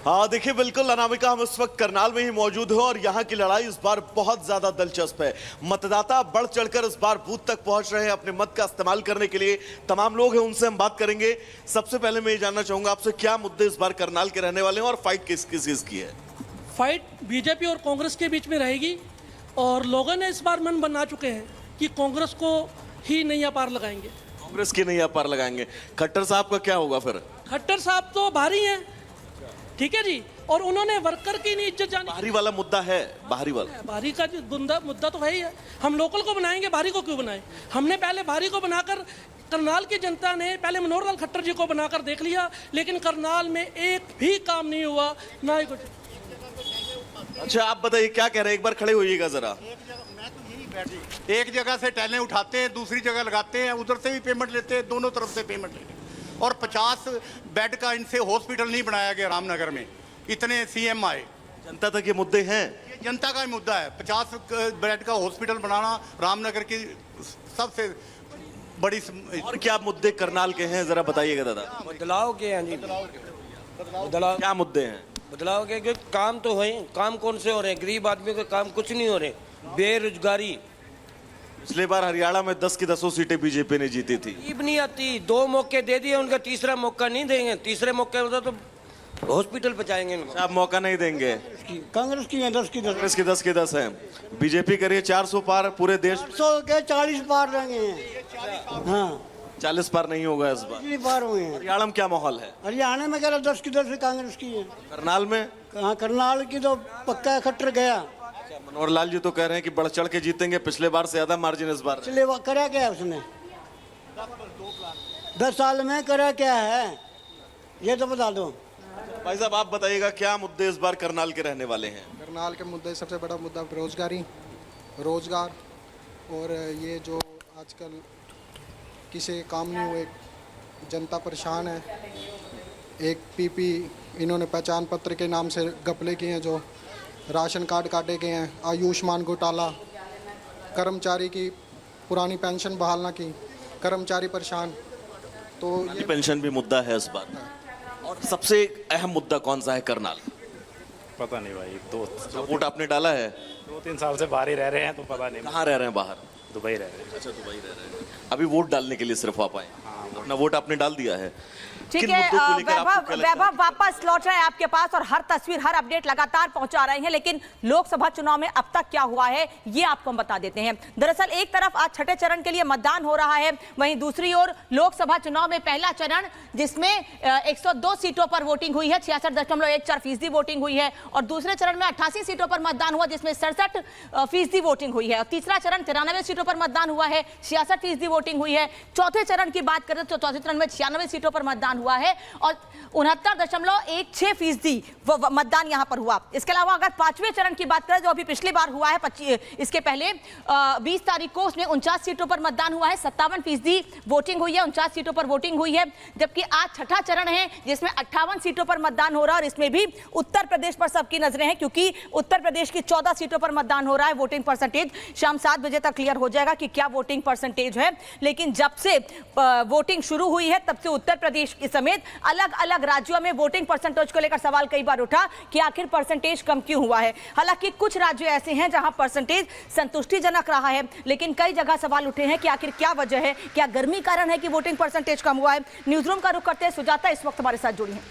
हाँ देखिए, बिल्कुल अनामिका, हम इस वक्त करनाल में ही मौजूद हैं और यहाँ की लड़ाई इस बार बहुत ज्यादा दिलचस्प है। मतदाता बढ़ चढ़कर इस बार बूथ तक पहुंच रहे हैं अपने मत का इस्तेमाल करने के लिए। तमाम लोग हैं, उनसे हम बात करेंगे। सबसे पहले मैं ये जानना चाहूंगा आपसे, क्या मुद्दे इस बार करनाल के रहने वाले हैं और फाइट किस किस चीज की है? फाइट बीजेपी और कांग्रेस के बीच में रहेगी और लोगों ने इस बार मन बना चुके हैं कि कांग्रेस को ही नैया पार लगाएंगे। कांग्रेस की नैया पार लगाएंगे। खट्टर साहब का क्या होगा फिर? खट्टर साहब तो भारी हैं, ठीक है जी, और उन्होंने वर्कर की नहीं इज्जत जानी। बाहरी वाला मुद्दा है, बाहरी वाला, भारी का मुद्दा तो है ही है। हम लोकल को बनाएंगे, भारी को क्यों बनाए? हमने पहले भारी को बनाकर, करनाल की जनता ने पहले मनोहर लाल खट्टर जी को बनाकर देख लिया, लेकिन करनाल में एक भी काम नहीं हुआ, ना ही कुछ। अच्छा आप बताइए क्या कह रहे हैं, एक बार खड़े होइएगा जरा। एक जगह से टैलें उठाते हैं, दूसरी जगह लगाते हैं, उधर से भी पेमेंट लेते हैं, दोनों तरफ से पेमेंट लेते हैं। और 50 बेड का इनसे हॉस्पिटल नहीं बनाया गया रामनगर में, इतने सीएम आए। जनता तक ये मुद्दे हैं, ये जनता का ही मुद्दा है। 50 बेड का हॉस्पिटल बनाना रामनगर की सबसे बड़ी और क्या मुद्दे करनाल के हैं, जरा बताइएगा दादा। बदलाव के हैं जी, बदलाव। क्या मुद्दे हैं? बदलाव के काम तो है, काम कौन से हो रहे हैं? गरीब आदमी के काम कुछ नहीं हो रहे। बेरोजगारी, पिछले बार हरियाणा में 10 की 10 सीटें बीजेपी ने जीती थी। गरीब नहीं आती, 2 मौके दे दिए, उनका तीसरा मौका नहीं देंगे। तीसरे मौके होता तो हॉस्पिटल पहुंचाएंगे इनको। आप मौका नहीं देंगे? कांग्रेस की है 10 की 10। कांग्रेस की 10 की 10 है, बीजेपी करिए 400 पार पूरे देश। 400 के 40 पार रहेंगे हैं। हाँ 40 पार नहीं होगा इस बार। कितनी पार हुए हैं? हरियाणा में क्या माहौल है? हरियाणा में कह रहा 10 की 10 कांग्रेस की है। करनाल में? हाँ करनाल की तो पक्का खट्टर गया। मनोहर लाल जी तो कह रहे हैं कि बढ़ चढ़ के जीतेंगे, पिछले बार से ज्यादा मार्जिन इस बार। पिछले बार करा क्या है उसने? 10 साल में करा क्या है ये तो बता दो। भाई साहब आप बताइएगा, क्या मुद्दे इस बार करनाल के रहने वाले हैं? करनाल के मुद्दे, सबसे बड़ा मुद्दा रोजगार और ये जो आजकल किसी काम नहीं हुए, जनता परेशान है। एक पीपी इन्होंने पहचान पत्र के नाम से घपले किए हैं, जो राशन कार्ड काटे गए हैं, आयुष्मान घोटाला, कर्मचारी की पुरानी पेंशन बहाल न की, कर्मचारी परेशान। तो ये पेंशन भी मुद्दा है इस बार। और सबसे अहम मुद्दा कौन सा है करनाल? पता नहीं भाई, वोट आपने डाला है? 2-3 साल से बाहर ही रह रहे हैं तो पता नहीं। कहाँ रह रहे हैं? बाहर दुबई रह रहे हैं। अच्छा दुबई रह रहे हैं। अभी वोट डालने के लिए सिर्फ आप आए? अपना वोट आपने डाल दिया है। ठीक है, वैभव वापस लौट रहे हैं आपके पास और हर तस्वीर, हर अपडेट लगातार पहुंचा रहे हैं, लेकिन लोकसभा चुनाव में अब तक क्या हुआ है ये आपको हम बता देते हैं। दरअसल एक तरफ आज छठे चरण के लिए मतदान हो रहा है, वहीं दूसरी ओर लोकसभा चुनाव में पहला चरण जिसमें 102 सीटों पर वोटिंग हुई है, 66.14% वोटिंग हुई है, और दूसरे चरण में 88 सीटों पर मतदान हुआ जिसमें 67% वोटिंग हुई है, और तीसरा चरण 93 सीटों पर मतदान हुआ है, 66% वोटिंग हुई है। चौथे चरण की बात करें तो चौथे चरण में 96 सीटों पर मतदान हुआ है और 69.16% मतदान यहां पर हुआ। इसके अलावा अगर पांचवें चरण की बात करें जो अभी पिछली बार हुआ है, इसके पहले 20 तारीख को उसमें 49 सीटों पर मतदान हुआ है, 57% वोटिंग हुई है, 49 सीटों पर वोटिंग हुई है। जबकि आज छठा चरण है जिसमें 58 सीटों पर मतदान हो रहा है और इसमें भी उत्तर प्रदेश पर सबकी नजरें हैं, क्योंकि उत्तर प्रदेश की 14 सीटों पर मतदान हो रहा है। वोटिंग परसेंटेज शाम 7 बजे तक क्लियर हो जाएगा कि क्या वोटिंग परसेंटेज है, लेकिन जब से वोटिंग शुरू हुई है तब से उत्तर प्रदेश के समेत अलग अलग राज्यों में वोटिंग परसेंटेज को लेकर सवाल कई बार उठा कि आखिर परसेंटेज कम क्यों हुआ है। हालांकि कुछ राज्य ऐसे हैं जहां परसेंटेज संतुष्टिजनक रहा है, लेकिन कई जगह सवाल उठे हैं कि आखिर क्या वजह है, क्या गर्मी कारण है कि वोटिंग परसेंटेज कम हुआ है। न्यूज़ रूम का रुख करते हैं, सुजाता इस वक्त हमारे साथ जुड़ी हैं।